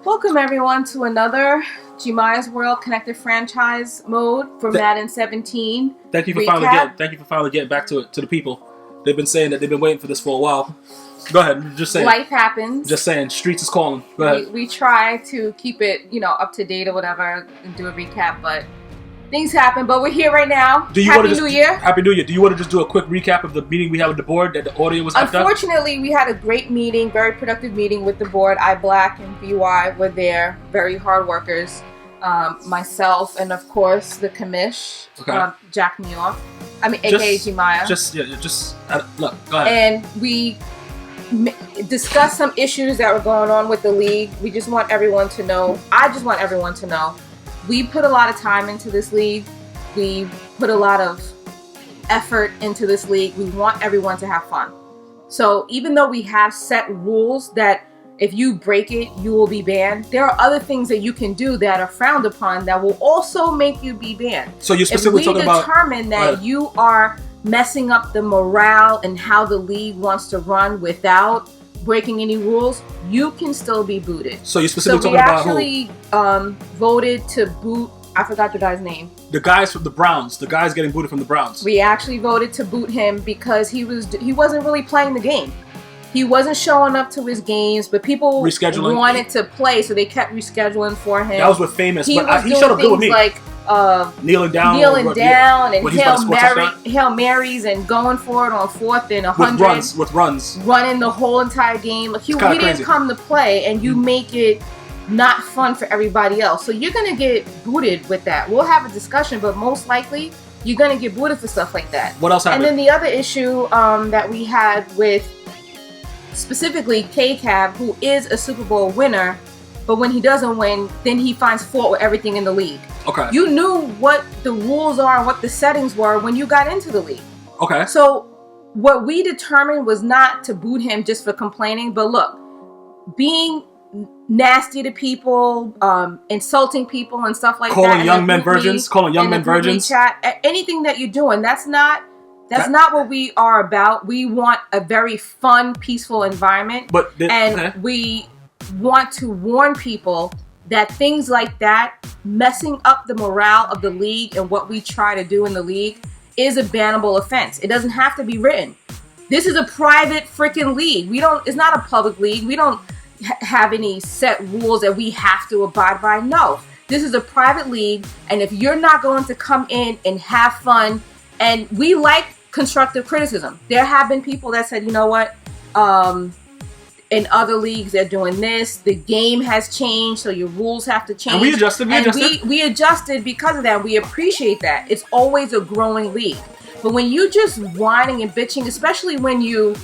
Welcome everyone to another GmiasWorld connected franchise mode for Madden 17. Thank you for finally getting back to the people. They've been saying that they've been waiting for this for a while. Go ahead, just saying. Life happens. Just saying, streets is calling. Go ahead. We try to keep it, up to date or whatever and do a recap, but things happen. But we're here right now. Happy New Year. Happy New Year. Do you want to just do a quick recap of the meeting we had with the board that the audio was up? Unfortunately, we had a great meeting, very productive meeting with the board. iBlack and BY were there, very hard workers. Myself and of course the commish, Jack me off. AKA Gmia. Look, go ahead. And we discussed some issues that were going on with the league. We just want everyone to know. I just want everyone to know. We put a lot of time into this league. We put a lot of effort into this league. We want everyone to have fun. So even though we have set rules that if you break it, you will be banned, there are other things that you can do that are frowned upon that will also make you be banned. So you're specifically talking about... If we determine that you are messing up the morale and how the league wants to run without breaking any rules, you can still be booted. So you're specifically talking about who? We actually voted to boot, I forgot the guy's name. The guys from the Browns. The guys getting booted from the Browns. We actually voted to boot him because he wasn't really playing the game. He wasn't showing up to his games, but people wanted to play, so they kept rescheduling for him. That was with Famous, he showed up good with me. Like kneeling down and Hail Marys and going for it on 4th and 100. With runs. Running the whole entire game. Like he didn't come to play, and you make it not fun for everybody else. So you're going to get booted with that. We'll have a discussion, but most likely you're going to get booted for stuff like that. What else happened? And then the other issue that we had with specifically K-Cab, who is a Super Bowl winner, but when he doesn't win, then he finds fault with everything in the league. Okay. You knew what the rules are and what the settings were when you got into the league. Okay. So what we determined was not to boot him just for complaining, but look, being nasty to people, insulting people and stuff like that. Calling young men virgins. Chat, anything that you're doing, that's not what we are about. We want a very fun, peaceful environment. We want to warn people that things like that, messing up the morale of the league and what we try to do in the league, is a bannable offense. It doesn't have to be written. This is a private freaking league. It's not a public league. We don't have any set rules that we have to abide by. No, this is a private league. And if you're not going to come in and have fun, and we like constructive criticism. There have been people that said, you know what, in other leagues they're doing this. The game has changed, so your rules have to change. And we adjusted. We adjusted because of that. We appreciate that. It's always a growing league. But when you just whining and bitching, especially when you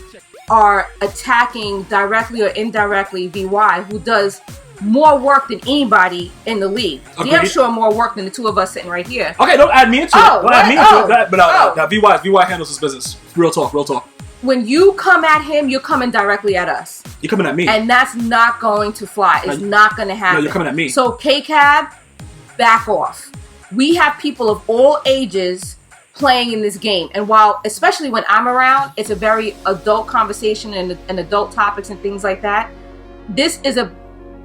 are attacking directly or indirectly VY, who does more work than anybody in the league. Okay. Damn sure more work than the two of us sitting right here. Okay, don't add me into it. Don't add me into it. But VY handles his business. Real talk. When you come at him, you're coming directly at us. You're coming at me. And that's not going to fly. It's not going to happen. No, you're coming at me. So K-Cab, back off. We have people of all ages playing in this game. And while, especially when I'm around, it's a very adult conversation and adult topics and things like that. This is a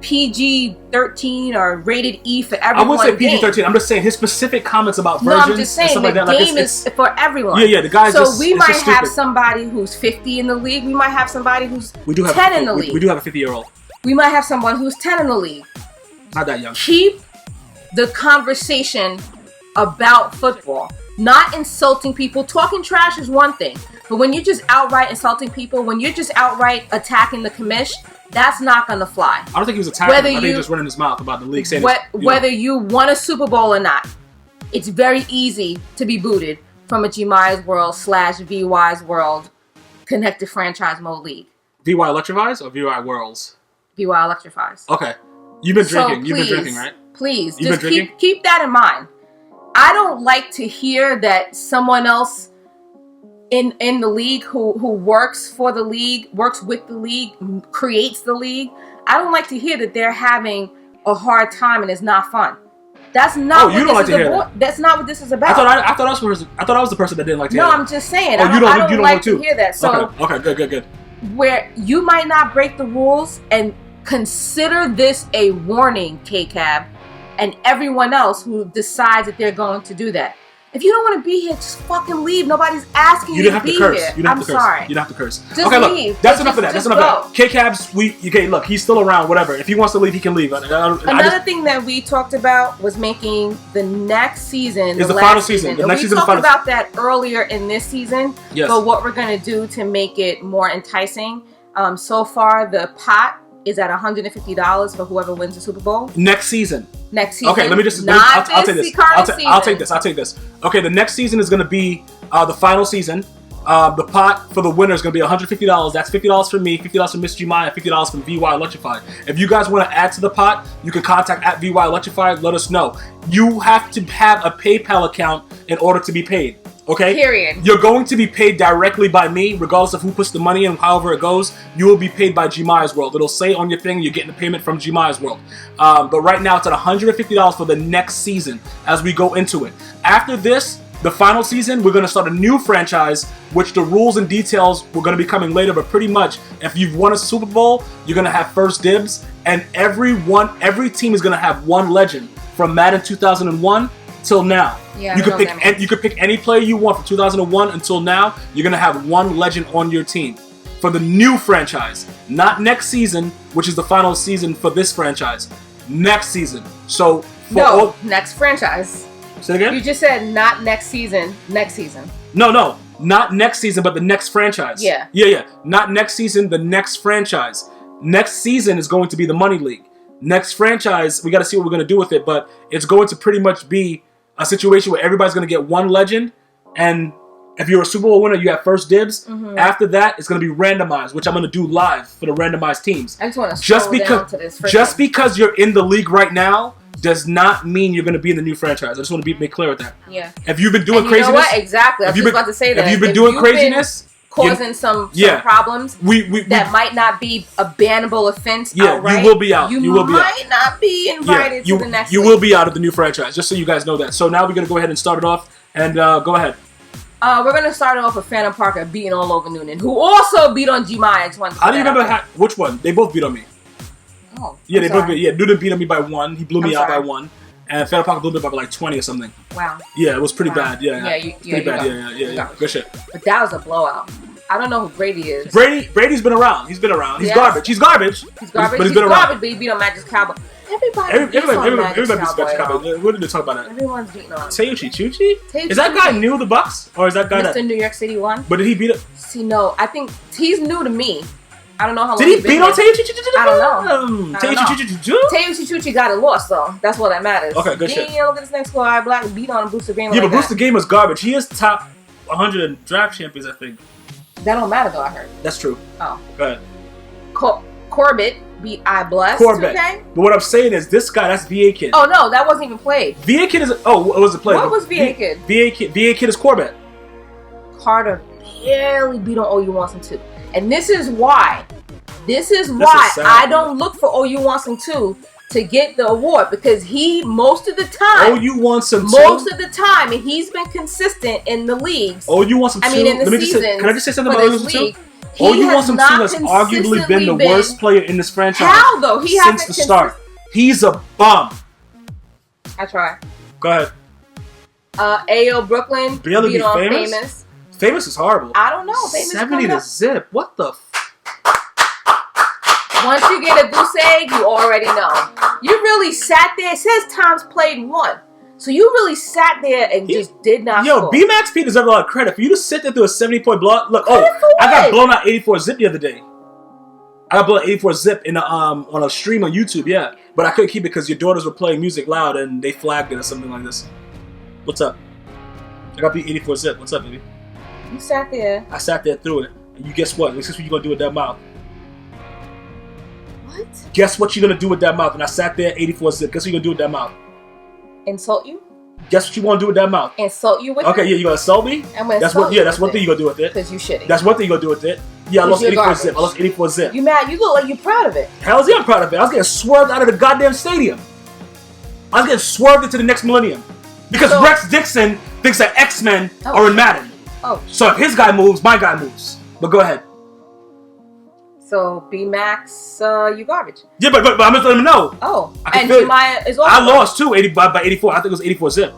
PG-13 or rated E for everyone. I wouldn't say PG-13. I'm just saying his specific comments about versions. No, I'm just saying and stuff the like that. game is for everyone. Yeah, the guys. So we might have somebody who's 50 in the league. We might have somebody who's 10 in the league. We do have a 50-year-old. We might have someone who's 10 in the league. Not that young. Keep the conversation about football. Not insulting people. Talking trash is one thing. But when you're just outright insulting people, when you're just outright attacking the commish, that's not going to fly. I don't think he was attacking. I think he was just running his mouth about the league. Saying whether you won a Super Bowl or not, it's very easy to be booted from a GmiasWorld / VY's World connected franchise mode league. VY electrifies or VY Worlds? VY electrifies. Okay. You've been drinking. You've been drinking, right? Please, just keep that in mind. I don't like to hear that someone else in the league who works for the league, works with the league, creates the league. I don't like to hear that they're having a hard time and it's not fun. That's not That's not what this is about. I thought I was the person that didn't like to hear that. No, I'm just saying. I don't like to hear that. So okay, good. Where you might not break the rules and consider this a warning, KCAB, and everyone else who decides that they're going to do that. If you don't want to be here, just fucking leave. Nobody's asking you to be here. You don't have to curse. Sorry. You don't have to curse. Just okay, leave. Look, that's enough of that. That's enough of that. K-Cabs, okay, look, he's still around, whatever. If he wants to leave, he can leave. Another thing that we talked about was making the next season the final season. The next season, we talked about that earlier in this season. Yes. But what we're going to do to make it more enticing, so far the pot is at $150 for whoever wins the Super Bowl. Next season. Okay, let me just. I'll take this. Okay, the next season is going to be the final season. The pot for the winner is going to be $150. That's $50 for me, $50 for Miss Gmia, $50 from VY Electrified. If you guys want to add to the pot, you can contact at VY Electrified. Let us know. You have to have a PayPal account in order to be paid. Okay? Period. You're going to be paid directly by me, regardless of who puts the money in, however it goes. You will be paid by GmiasWorld. It'll say on your thing you're getting the payment from GmiasWorld. But right now it's at $150 for the next season as we go into it. After this, the final season, we're going to start a new franchise, which the rules and details were going to be coming later. But pretty much, if you've won a Super Bowl, you're going to have first dibs, and every team is going to have one legend from Madden 2001 till now. Yeah, you could pick any player you want from 2001 until now. You're gonna have one legend on your team for the new franchise, not next season, which is the final season for this franchise. Next season. So next franchise. Say it again. You just said not next season. Next season. No, not next season, but the next franchise. Yeah. Not next season, the next franchise. Next season is going to be the Money League. Next franchise, we got to see what we're gonna do with it, but it's going to pretty much be a situation where everybody's going to get one legend, and if you're a Super Bowl winner, you have first dibs. Mm-hmm. After that, it's going to be randomized, which I'm going to do live for the randomized teams. I just want to scroll down to this. Just because you're in the league right now does not mean you're going to be in the new franchise. I just want to make clear with that. Yeah. If you've been doing craziness... You know what? Exactly. I was just about to say that. If you've been doing craziness... causing some problems that might not be a bannable offense outright. You will be out. You might not be invited to the next You will be out of the new franchise, just so you guys know that. So now we're going to go ahead and start it off, and go ahead. We're going to start it off with Phantom Parker beating all over Noonan, who also beat on Gmias. I don't remember which one. They both beat on me. Oh, yeah, they both beat. Yeah, Noonan beat on me by 1. He blew me out by 1. And Phantom Parker blew me by like 20 or something. Wow. Yeah, it was pretty bad. Yeah, pretty bad. Yeah. Good shit. But that was a blowout. I don't know who Brady is. Brady's been around. He's been around. He's garbage. He's garbage. But he's been around. But he beat on Magic's Cowboy. Everybody beats Magic's Cowboy. What did they talk about it? Everyone's beating on him. Teuchi Chuchi? Is that guy new to the Bucks? Or is that guy Mr. New York City won? But did he beat it? See, no. I think he's new to me. I don't know how long did he beat on Teuchi Chuchi? I don't know. Teuchi Chuchi got it lost, though. That's what that matters. Okay, good shit. Look at this next score. Black beat on Booster Game. Yeah, but Booster Game was garbage. He is top 100 draft champions, I think. That don't matter, though, I heard. That's true. Oh. Go ahead. Corbett beat I Bless. Corbett. Okay? But what I'm saying is, this guy, that's VA Kid. Oh, no, that wasn't even played. VA Kid is... what was it played? What was VA Kid? VA Kid is Corbett. Carter barely beat on OU Wants 2. And this is why I don't look for OU Wants 2 to get the award, because he most of the time, and he's been consistent in the leagues. OU Wants 2. In the season. Can I just say something about OU Wants 2? OU Wants 2 has arguably been the worst player in this franchise. How though? Since the start. He's a bum. I try. Go ahead. AO Brooklyn beat on Famous. Famous is horrible. I don't know. Famous 70 to zip. What the? Once you get a goose egg, you already know. You really sat there. It says times played 1. So you really sat there and just did not score. B-Max P deserves a lot of credit. For you to sit there through a 70-point blowout. Look, I got blown out 84 zip the other day. I got blown out 84 zip in on a stream on YouTube, yeah. But I couldn't keep it because your daughters were playing music loud and they flagged it or something like this. What's up? I got beat 84 zip. What's up, baby? You sat there. I sat there through it. And you guess what? Guess what you're going to do with that mouth? What? Guess what you're going to do with that mouth? And I sat there 84 zip. Guess what you're going to do with that mouth? Insult you? Guess what you want to do with that mouth? Insult you with it? Okay, yeah, you going to insult me? I'm going to insult you. Yeah, that's one thing you're going to do with it. Because you shitty. That's one thing you're going to do with it. Yeah, I lost 84 zip. I lost 84 zip. You mad? You look like you're proud of it. Hell yeah, I'm proud of it. I was getting swerved out of the goddamn stadium. I was getting swerved into the next millennium. Because Rex Dixon thinks that X-Men are in Madden. Oh. So if his guy moves, my guy moves. But go ahead. So B-Max, you garbage. Yeah, but I'm just letting him know. Oh, and Gmia is also. I lost too, by 84. I think it was 84 zip.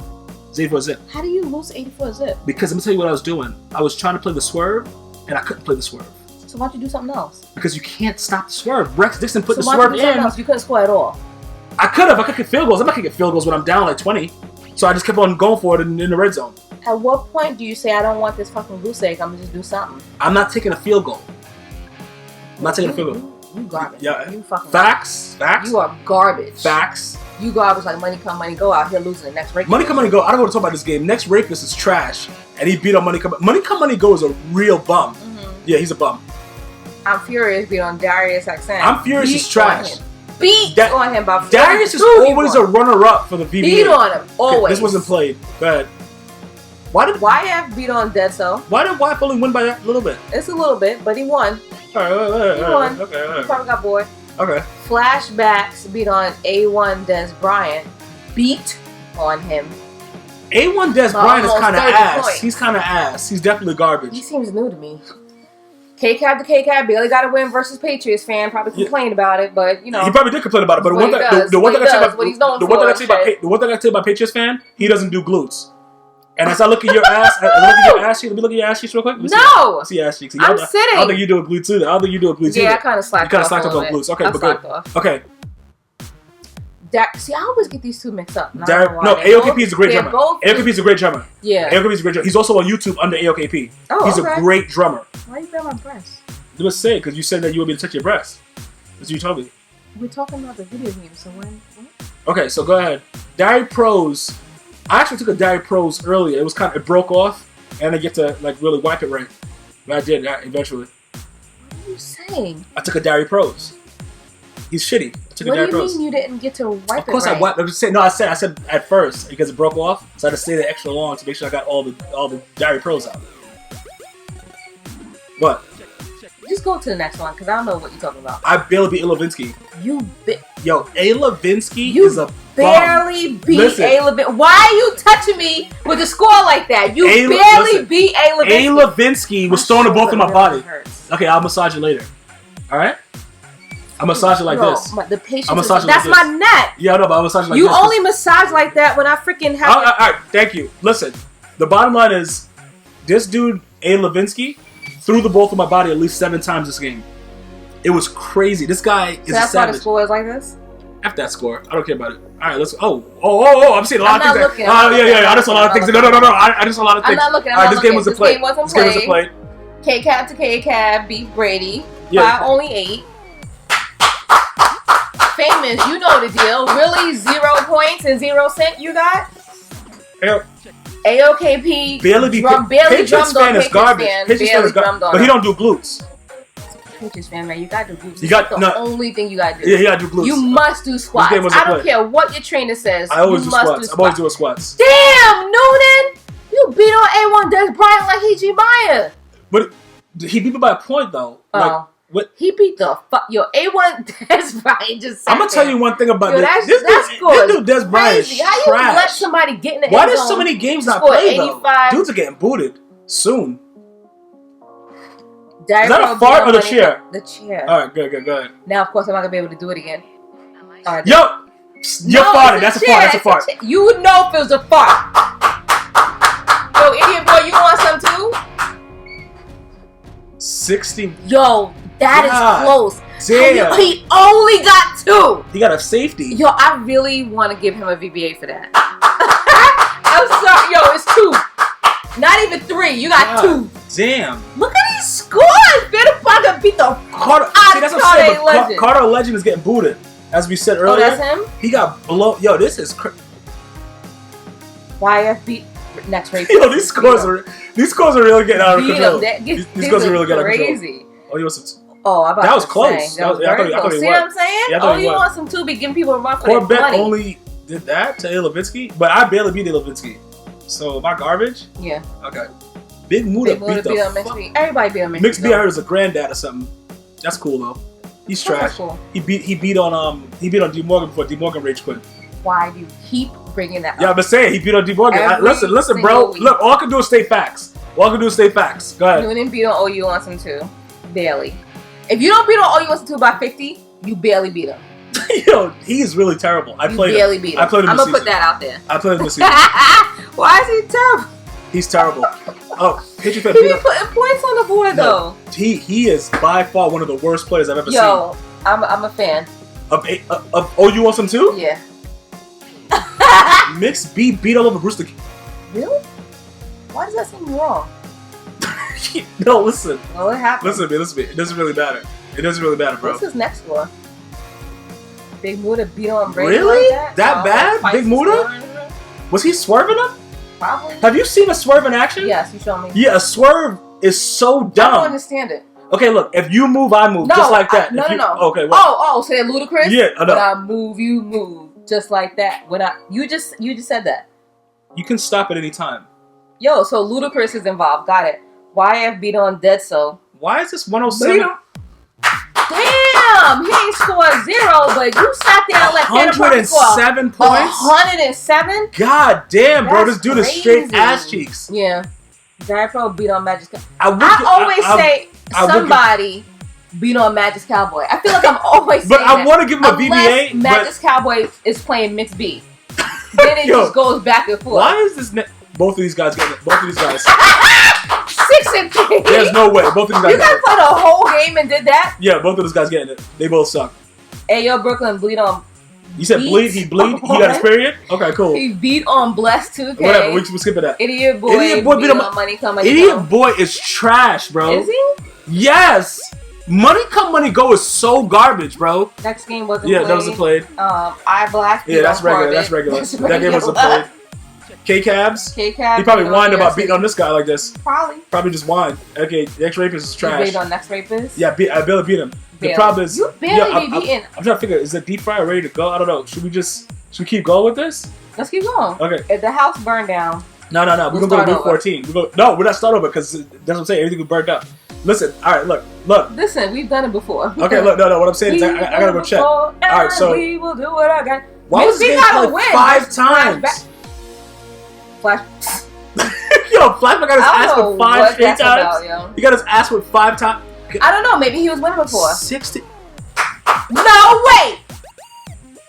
It's 84 zip. How do you lose 84 zip? Because let me tell you what I was doing. I was trying to play the Swerve, and I couldn't play the Swerve. So why don't you do something else? Because you can't stop the Swerve. Rex Dixon put the Swerve in. You couldn't score at all. I could have. I could get field goals. I'm not gonna get field goals when I'm down like 20. So I just kept on going for it in the red zone. At what point do you say, I don't want this fucking goose egg, I'm gonna just do something? I'm not taking a field goal. I'm not taking a field goal. You garbage. Yeah. You fucking Facts. Facts. You are garbage. Facts. You garbage like money come, money go out here losing the next rapist. Money come, money go. I don't want to talk about this game. Next rapist is trash. And he beat on Money Come. Money Come, Money Go is a real bum. Yeah, he's a bum. I'm Furious beat on Darius XN. I'm Furious is trash. Beat on him by Darius is always a runner-up for the VBA. Beat on him, always. Okay, this wasn't played. Go ahead. Why did YF beat on Deadso? Why did YF only win by that little bit? It's a little bit, but he won. He won. Okay. He probably got bored. Okay. Flashbacks beat on A1 Des Bryant. Beat on him. A1 Des Bryant is kind of ass. Points. He's kind of ass. He's definitely garbage. He seems new to me. K-Cab to K-Cab barely got a win versus Patriots fan. Probably complained about it, but you know. He probably did complain about it. But the one thing I tell you about Patriots fan, he doesn't do glutes. And as I look at your ass, let me look at your ass cheeks real quick. No! See your ass cheeks. I'm sitting. I don't think you do a glutes either. I don't think you do a glutes either. Yeah, I kind of slacked off on glutes. Okay, but good. Okay. See, I always get these two mixed up. No, AOKP is a great drummer. AOKP is a great drummer. Yeah. AOKP is a great drummer. He's also on YouTube under AOKP. Oh, He's a great drummer. Why you grab my breast? Let's say it, because you said that you would be to touch your breast. That's what you told me. We're talking about the video game, so when? What? Okay, so go ahead. Diary Pros. I actually took a Diary Pros earlier. It broke off, and I get to like really wipe it right. But I did that eventually. What are you saying? I took a Diary Pros. He's shitty. I took a Diary Pros. What do you mean you didn't get to wipe it right? Of course I wiped. I'm just saying. No, I said at first because it broke off, so I had to stay there extra long to make sure I got all the Diary Pros out. What? Just go to the next one, because I don't know what you're talking about. I barely beat Levinsky. Yo, A. Levinsky is a barely beat A. Levinsky. Why are you touching me with a score like that? You barely beat A. Levinsky. A. Levinsky was throwing the ball through my body. Okay, I'll massage it later. Alright? I'll massage it like this. The patience that's my neck. Yeah, I know, but I'll massage it like this. You only massage like that when I freaking have Alright, thank you. Listen, the bottom line is, this dude, A. Levinsky, threw the ball through my body at least 7 times this game. It was crazy. This guy is a savage. That's why the score is like this? F that score. I don't care about it. Alright, let's... Oh, I'm seeing a lot of things. Yeah, I just saw a lot of things. No. I just saw a lot of things. I'm not looking. Alright, this game wasn't played. This game wasn't played. K-Cab to K-Cab beat Brady by only 8. Famous, you know the deal. Really, 0 points and 0 cents you got? AOKP barely Patriots fan is garbage. Patriots fan is garbage, but he don't do glutes. Patriots fan, man, you gotta do glutes. That's the only thing you gotta do. Yeah, you gotta do glutes. You must do squats. I don't care what your trainer says. I always do squats. I'm always doing squats. Damn, Noonan, you beat on A1 Des Bryant like he Gmia. But he beat me by a point though. Oh. What? He beat the fuck your A1 Des Bryant just. I'm gonna tell you one thing about this. This dude Des Bryant is trash. How you let somebody get in the Why there's so many games not played though? Dudes are getting booted soon. Is that a fart or the chair? The chair. All right, good. Go ahead. Now, of course, I'm not gonna be able to do it again. You're farting. That's a fart. You would know if it was a fart. Yo, idiot boy, you want some too? 60. Yo, that is close. Damn. He only got 2. He got a safety. Yo, I really want to give him a VBA for that. I'm sorry. Yo, it's 2. Not even 3. You got 2. Damn. Look at these scores. Vanderpump beat the Carter. See, that's what I'm saying. But Carter Legend is getting booted. As we said earlier. Oh, that's him? He got blown. Yo, this is YF beat next race. Yo, these scores are really getting out of control. These scores are really getting out of control. Crazy. Oh, you want some? That was close. That was very close. See what I'm saying? Yeah, you want some too, be giving people a run for their money. Corvette only did that to A. Levinsky, but I barely beat A. Levinsky. So am I garbage? Yeah. Okay. Big Muda beat the fuck. Everybody beat on Mixed B. I heard is a granddad or something. That's cool though. He's trash. Cool. He beat on D Morgan before D Morgan rage quit. Why do you keep bringing that up? Yeah, I'm just saying he beat on D Morgan. Listen, bro. Week. Look, all I can do is state facts. Go ahead. Noonan beat on OU on some too. Barely. If you don't beat on All You Want to by 50, you barely beat him. Yo, he is really terrible. I played barely beat him. I played him. I'm gonna put that out there. I played him this season. Why is he terrible? He's terrible. Oh, Patriot fan. He be putting points on the board though. He is by far one of the worst players I've ever seen. Yo, I'm a fan. Of Oh, you want some too? Yeah. Mix B beat all over Brewster. Really? Why does that seem wrong? No, listen. Well, it happened. Listen to me. It doesn't really matter. It doesn't really matter, bro. What's his next score? Big Muda beat on Brady really? like that bad? Big Muda? Was he swerving him? Probably. Have you seen a swerve in action? Yes, you showed me. Yeah, a swerve is so dumb. I don't understand it. Okay, look. If you move, I move. Just like that. No. Okay. What? Oh, so that ludicrous? Yeah, I know. When I move, you move. Just like that. You just said that. You can stop at any time. Yo, so Ludacris is involved. Got it. YF beat on Dead So. Why is this 107? Damn! He ain't scored 0, but you sat there and let 107 points? 107? God damn, bro. This dude crazy. is straight ass cheeks. Yeah. Giant Pro beat on Magic Cowboy. I always say somebody beat on Magic's Cowboy. I feel like I'm always saying But I want to give him a VBA. Magic's Cowboy is playing Mixed B. Then it just goes back and forth. Why is this... Both of these guys getting it. Both of these guys. 6-3. There's no way. Both of these guys. You guys played a whole game and did that? Yeah, both of those guys getting it. They both suck. Hey, yo, Brooklyn bleed on. You said bleed? He bleed? He got his period? Okay, cool. He beat on Bless 2K. Whatever, we're skipping that. Idiot Boy beat on Money Come Money Idiot Go. Boy is trash, bro. Is he? Yes! Money Come Money Go is so garbage, bro. Next game wasn't played. Yeah, that wasn't played. I Black. Yeah, that's regular. That's regular. That game wasn't played. K-Cabs. He probably whined about beating on this guy like this. Probably just whined. Okay, Next Rapist is trash. You beat on Next Rapist? Yeah, I barely beat him. The problem is... You barely be beaten. I'm trying to figure, is the deep fryer ready to go? I don't know. Should we keep going with this? Let's keep going. Okay. If the house burned down... No. We're going to go to Route 14. No, we're not starting over because that's what I'm saying. Everything was burnt up. Listen, alright, look. Listen, we've done it before. Okay, look, no, what I'm saying is I gotta go check. Alright, so... We will do what I got. Why was this game played 5 times? Flash. Yo, Flashback got his ass with 5 straight times. He got his ass with 5 times. I don't know. Maybe he was winning before. 60. No, wait.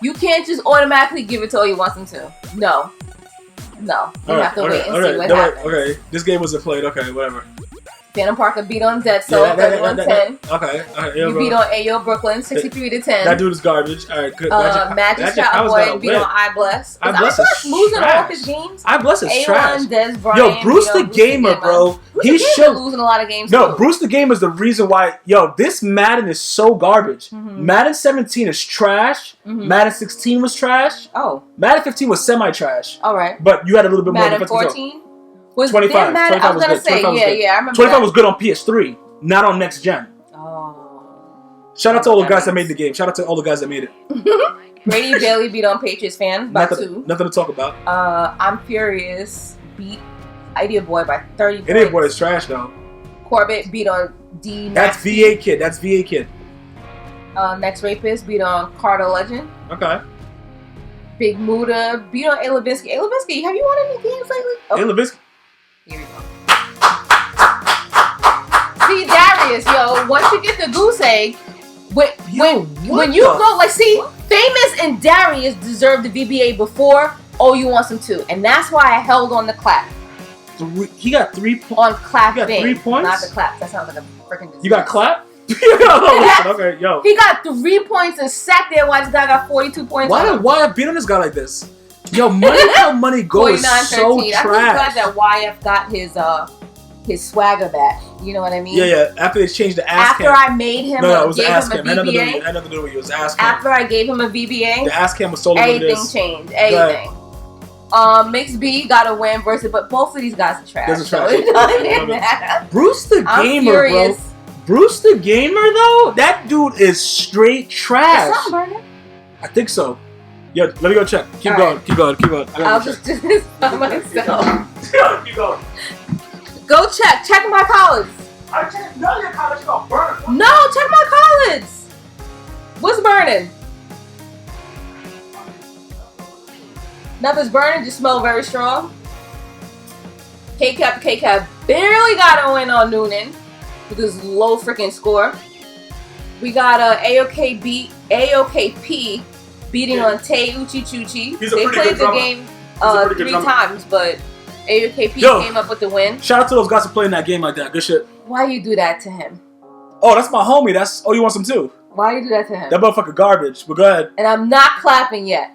You can't just automatically give it to all you want them to. No. You have to wait and see what happens. Okay, this game wasn't played. Okay, whatever. Phantom Parker beat on Dead Soul, 31-10. Okay. You beat on Ayo Brooklyn, 63-10. That dude is garbage. All right, good. Magic Cowboy beat on I Bless. I Bless is losing all of his games. I Bless is trash. Des Bryant, yo, Bruce the Gamer, bro. He should losing a lot of games. No, Bruce the Gamer is the reason why. Yo, this Madden is so garbage. Madden 17 is trash. Madden 16 was trash. Oh. Madden 15 was semi-trash. All right. But you had a little bit more. Madden 14. Was 25. I was gonna say, I remember. 25 was good on PS3, not on next gen. Oh. Shout out to all the guys that made the game. Shout out to all the guys that made it. Brady Bailey beat on Patriots fan by 2. Nothing to talk about. I'm Furious beat Idiot Boy by 30 points. Idiot Boy is trash though. Corbett beat on D. That's VA Kid. Next Rapist beat on Carter Legend. Okay. Big Muda beat on A. Levinsky. A. Levinsky, have you won any games lately? Oh. A. Levinsky. Here we go. See, Darius, yo, once you get the goose egg, when you go, like, see, Famous and Darius deserved the VBA before Oh You Want Some Too. And that's why I held on the clap. He got 3 points. On clap. He got 3 points? Not the clap. That sounds like a freaking disease. You got clap? Okay, yo. He got 3 points and sat there while this guy got 42 points. Why I beat on this guy like this? Yo, Money Go is so trash. I'm glad that YF got his swagger back. You know what I mean? Yeah. After they changed the ass After cam. I made him, it was gave ass him a cam. VBA. Had nothing to do with you. It was ass cam. After I gave him a VBA, the ass cam was totally everything changed. Everything. Mixed B got a win versus, but both of these guys are trash. Bruce the Gamer, bro. Bruce the Gamer, though? That dude is straight trash. Is something burning? I think so. Yo, let me go check. Keep going. I'll just do this by myself. Keep going. Go check. Check my college. I checked none of your college. You're gonna burn. No, check my college. What's burning? Nothing's burning. Just smell very strong. K-Cap barely got a win on Noonan with his low freaking score. We got AOKP beating on Tay Uchi Chuchi. They played the game 3 times, but AOKP came up with the win. Shout out to those guys for playing that game like that. Good shit. Why you do that to him? Oh, that's my homie. You want some too? Why you do that to him? That motherfucker garbage. But go ahead. And I'm not clapping yet.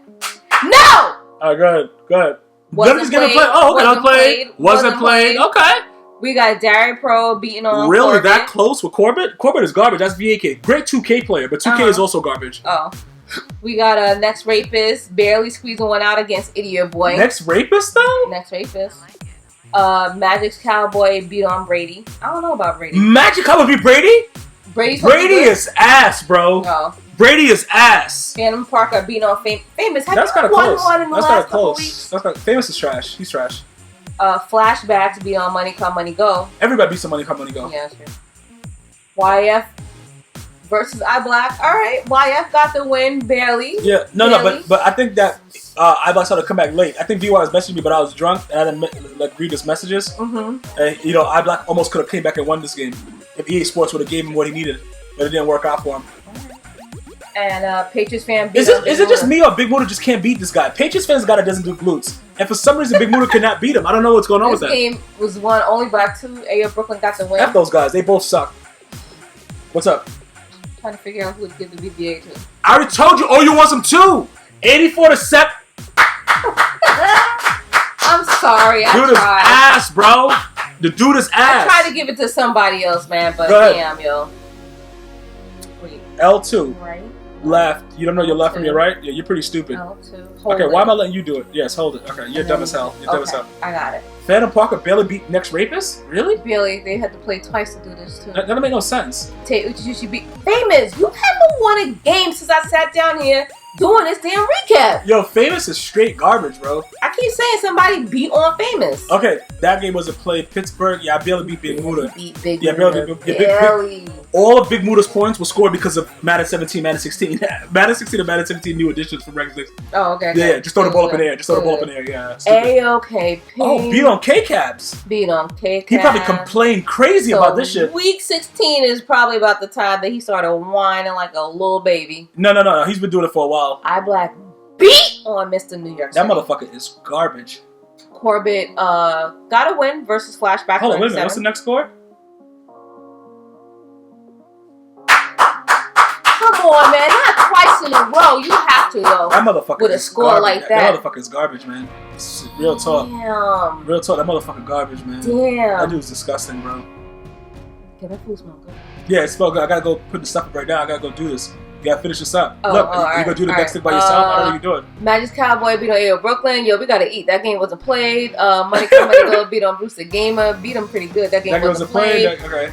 No! Alright, go ahead. Go ahead. Wasn't played. Oh, okay. Wasn't played. Okay. We got Dari Pro beating on Really? Corbett. That close with Corbett? Corbett is garbage. That's VAK. Great 2K player, but 2K is also garbage. Oh. We got a Next Rapist barely squeezing one out against Idiot Boy. Next Rapist, though? Next Rapist. Magic's Cowboy beat on Brady. I don't know about Brady. Magic Cowboy beat Brady? Brady is ass, bro. No. Brady is ass. Phantom Parker beating on Famous. That's kind of close. One in the last couple weeks? Famous is trash. He's trash. Flashbacks beat on Money Come Money Go. Everybody beats some Money Come Money Go. Yeah, that's true. YF versus iBlack. All right, YF got the win barely. Yeah, no, but I think that iBlack started to come back late. I think VY was messaging me, but I was drunk and I didn't read his messages. And iBlack almost could have came back and won this game if EA Sports would have gave him what he needed, but it didn't work out for him. And Patriots fan. Is it just me or Big Muda just can't beat this guy? Patriots fans got doesn't do glutes, and for some reason Big Muda could not beat him. I don't know what's going on with that. This game was won only by 2. AO Brooklyn got the win. F those guys, they both suck. What's up? Trying to figure out who to give the VBA to. I already told you. Oh, you want some too? 84 to Sep. I'm sorry. I dude tried. Is ass, bro. The dude is ass. I tried to give it to somebody else, man, but damn, yo. Wait. L2. Right. Left. You don't know your left from your right? Yeah, you're pretty stupid. L2. Okay, why am I letting you do it? Yes, hold it. Okay, you're dumb as hell. You're dumb as hell. I got it. Phantom Parker barely beat Next Rapist? Really? Really? They had to play twice to do this, too. That doesn't make no sense. Tay Uchi beat Famous. You haven't won a game since I sat down here doing this damn recap. Yo, Famous is straight garbage, bro. I keep saying somebody beat on Famous. Okay, that game wasn't played. Pittsburgh, yeah, I barely beat Big Muda. Beat Big Muda. Barely. All of Big Muda's points were scored because of Madden 17, Madden 16. Madden 16 and Madden 17 new additions from regular. Oh, okay. Yeah, just throw the ball up in the air. Just throw the ball up in the air, yeah. AOKP. Oh, beat on K-Cabs. Beat on K-Cabs. He probably complained crazy about this shit. Week 16 is probably about the time that he started whining like a little baby. No. He's been doing it for a while. iBlack beat on Mr. New York City. That motherfucker is garbage. Corbett got a win versus Flashback. Hold on, wait a minute. What's the next score? Come on, man. Not twice in a row. You have to, though. That motherfucker with a score like that. That motherfucker is garbage, man. Real talk. Damn. Real talk. That motherfucker garbage, man. Damn. That dude's disgusting, bro. Okay, that food smell good. Yeah, it smells good. I gotta go put the stuff up right now. I gotta go do this. You gotta finish this up. Oh, look, you right, gonna do the next thing by yourself? I don't know what you're doing. Magic's Cowboy beat on AO Brooklyn. Yo, we gotta eat. That game wasn't played. Money Come Money Go beat on Bruce the Gamer. Beat him pretty good. That game wasn't played. Okay.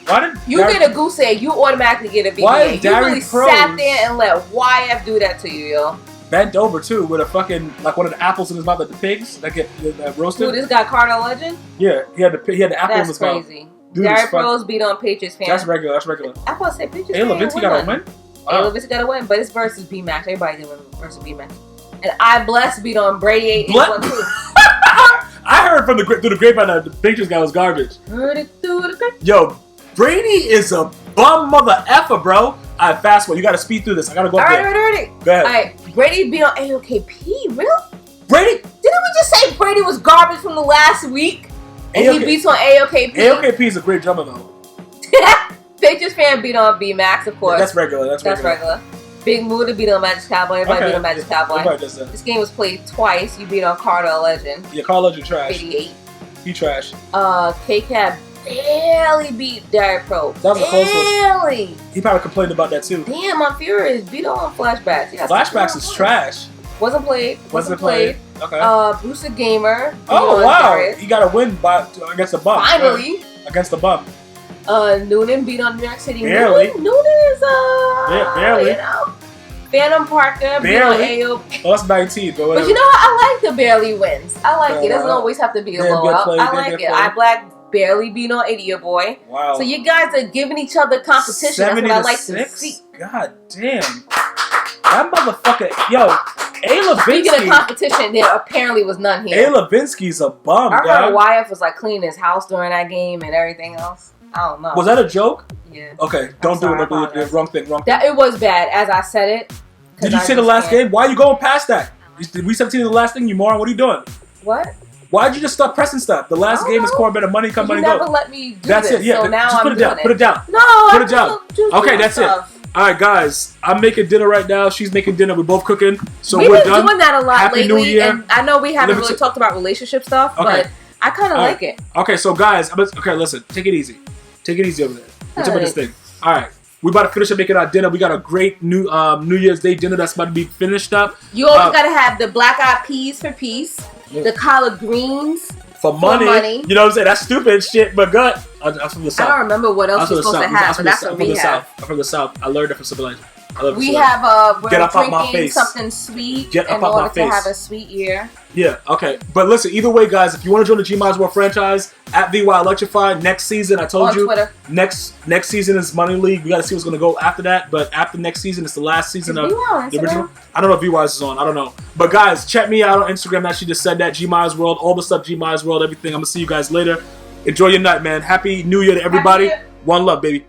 Why did you get a goose egg? You automatically get a VBA. Why is you really sat there and let YF do that to you, yo. Bent over too with a fucking like one of the apples in his mouth, like the pigs that get roasted. Who, this guy Carter Legend? Yeah, he had the apple in his mouth. That's crazy. Dari Pros beat on Patriots fan. That's regular. I want to say Patriots fan. Levinsky got a win. Levinsky got a win, but it's versus B-Max. Everybody did win versus B-Max. And iBless beat on Brady 8-1-2. I heard from through the grapevine that the Patriots guy was garbage. Heard it through the grapevine. Yo, Brady is a bum mother effer, bro. Alright, fast forward. You gotta speed through this. I gotta go up there. Alright. Go ahead. Alright, Brady beat on AOKP. Really? Brady? Didn't we just say Brady was garbage from the last week? And he beats on AOKP. AOKP is a great drummer, though. Patriots fan beat on B-Max, of course. Yeah, that's regular. That's regular. Big Muda beat on Magic's Cowboy. Everybody beat on Magic's Cowboy. Everybody does that. This game was played twice. You beat on Carter Legend. Yeah, Carter Legend trash. 88. He trash. K-Cab barely beat Dari Pro. That was a close one. Barely. He probably complained about that, too. Damn, I'm furious. Beat on Flashbacks. Flashbacks is trash. Wasn't played. Okay. Bruce the Gamer. Oh, wow. He got a win against the bum. Finally. Against the bum. Noonan beat on New York City. Barely. Noonan is, barely. You know. Phantom Parker beat on AO. Oh, that's 19, but whatever. But you know what? I like the barely wins. I like it. It doesn't always have to be a blowout. I like it. iBlack barely beat on Idiot Boy. Wow. So you guys are giving each other competition. That's what I like to see. God damn. That motherfucker. Yo, Speaking of competition, there apparently was none here. A. Levinsky's a bum, I heard YF was like cleaning his house during that game and everything else. I don't know. Was that a joke? Yeah. Okay, don't do it. Wrong thing. It was bad, as I said it. Did you say the last game? Why are you going past that? Did we 17 is the last thing, you moron? What are you doing? What? Why'd you just stop pressing stuff? The last game is core better money, come money go. You never let me do that's this, it, yeah. So now just put I'm it down. Put it down. No, put it down. Okay, that's it. Alright, guys. I'm making dinner right now. She's making dinner. We're both cooking. So we're done. We've been doing that a lot Happy lately. New Year. And I know we haven't really talked about relationship stuff, but I kind of like it. Okay, so guys, okay, listen. Take it easy. Take it easy over there. What's up with this thing? Alright. We about to finish up making our dinner. We got a great New Year's Day dinner that's about to be finished up. You always got to have the black-eyed peas for peace, the collard greens for money. You know what I'm saying? That's stupid shit, but good. I'm from the South. I don't remember what else you're supposed to have, but that's what we have. I'm from the South. I learned it from civilization. We have we're drinking something sweet in order to have a sweet year. Yeah, okay. But listen, either way, guys, if you want to join the GmiasWorld franchise, at VY Electrify, next season, I told you, Twitter. Next season is Money League. We got to see what's going to go after that. But after next season, it's the last season of the original. I don't know if VY's is on. I don't know. But guys, check me out on Instagram. That she just said that. GmiasWorld, all the stuff, GmiasWorld, everything. I'm going to see you guys later. Enjoy your night, man. Happy New Year to everybody. One love, baby.